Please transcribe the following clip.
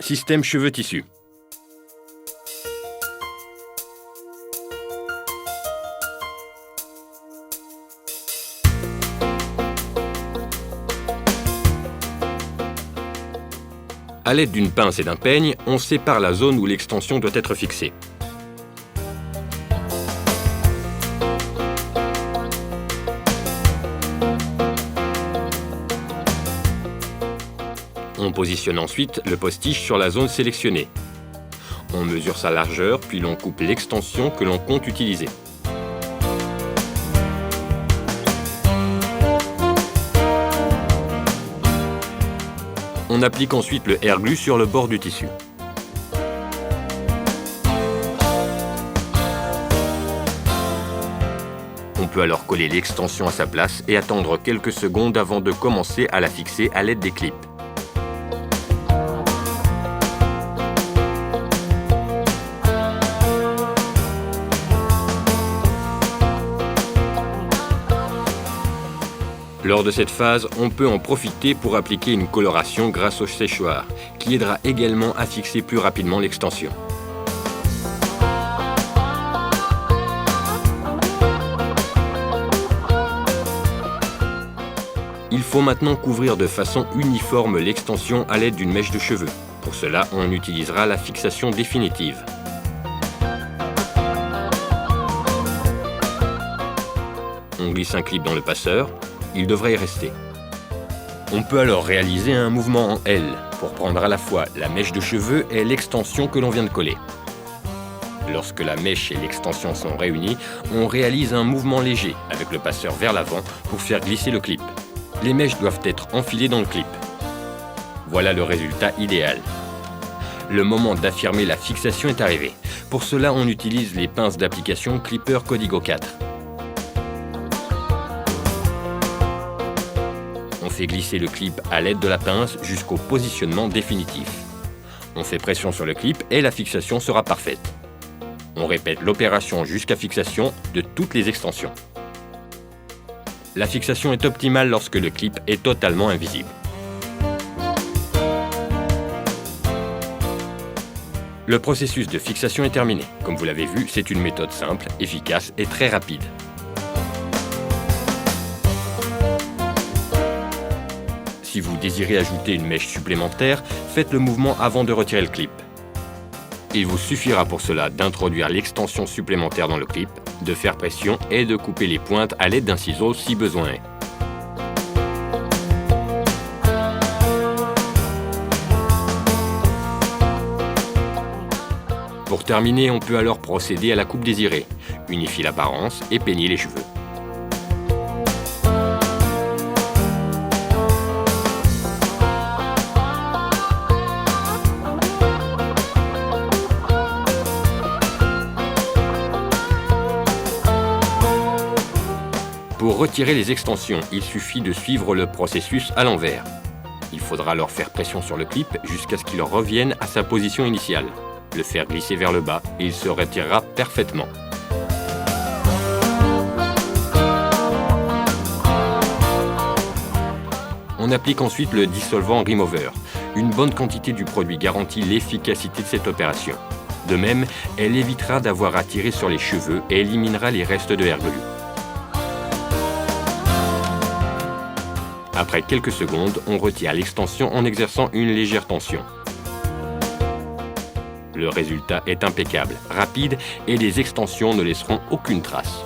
Système cheveux-tissu. À l'aide d'une pince et d'un peigne, on sépare la zone où l'extension doit être fixée. On positionne ensuite le postiche sur la zone sélectionnée. On mesure sa largeur, puis l'on coupe l'extension que l'on compte utiliser. On applique ensuite le air glue sur le bord du tissu. On peut alors coller l'extension à sa place et attendre quelques secondes avant de commencer à la fixer à l'aide des clips. Lors de cette phase, on peut en profiter pour appliquer une coloration grâce au séchoir, qui aidera également à fixer plus rapidement l'extension. Il faut maintenant couvrir de façon uniforme l'extension à l'aide d'une mèche de cheveux. Pour cela, on utilisera la fixation définitive. On glisse un clip dans le passeur. Il devrait y rester. On peut alors réaliser un mouvement en L pour prendre à la fois la mèche de cheveux et l'extension que l'on vient de coller. Lorsque la mèche et l'extension sont réunies, on réalise un mouvement léger avec le passeur vers l'avant pour faire glisser le clip. Les mèches doivent être enfilées dans le clip. Voilà le résultat idéal. Le moment d'affirmer la fixation est arrivé. Pour cela, on utilise les pinces d'application Clipper Codigo 4. On fait glisser le clip à l'aide de la pince jusqu'au positionnement définitif. On fait pression sur le clip et la fixation sera parfaite. On répète l'opération jusqu'à fixation de toutes les extensions. La fixation est optimale lorsque le clip est totalement invisible. Le processus de fixation est terminé. Comme vous l'avez vu, c'est une méthode simple, efficace et très rapide. Si vous désirez ajouter une mèche supplémentaire, faites le mouvement avant de retirer le clip. Il vous suffira pour cela d'introduire l'extension supplémentaire dans le clip, de faire pression et de couper les pointes à l'aide d'un ciseau si besoin est. Pour terminer, on peut alors procéder à la coupe désirée, unifier l'apparence et peigner les cheveux. Pour retirer les extensions, il suffit de suivre le processus à l'envers. Il faudra alors faire pression sur le clip jusqu'à ce qu'il revienne à sa position initiale. Le faire glisser vers le bas et il se retirera parfaitement. On applique ensuite le dissolvant Remover. Une bonne quantité du produit garantit l'efficacité de cette opération. De même, elle évitera d'avoir à tirer sur les cheveux et éliminera les restes de air glue. Après quelques secondes, on retire l'extension en exerçant une légère tension. Le résultat est impeccable, rapide et les extensions ne laisseront aucune trace.